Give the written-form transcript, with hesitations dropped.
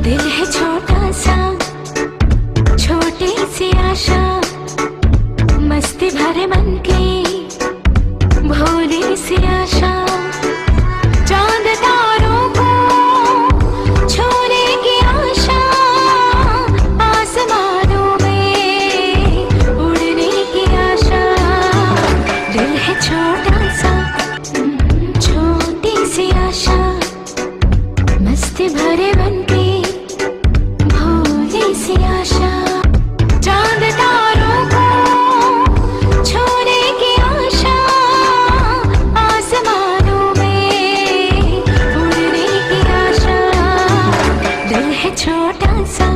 दिल है छोटा सा, छोटी सी आशा, मस्ती भरे मन की भोली सी आशा। चांद तारों को छूने की आशा, आसमानों में उड़ने की आशा। दिल है छोटा सा, छोटी सी आशा, मस्ती भरे मन की भोली सी आशा। चांद तारों को छूने की आशा, आसमानों में उड़ने की आशा। दिल है छोटा सा,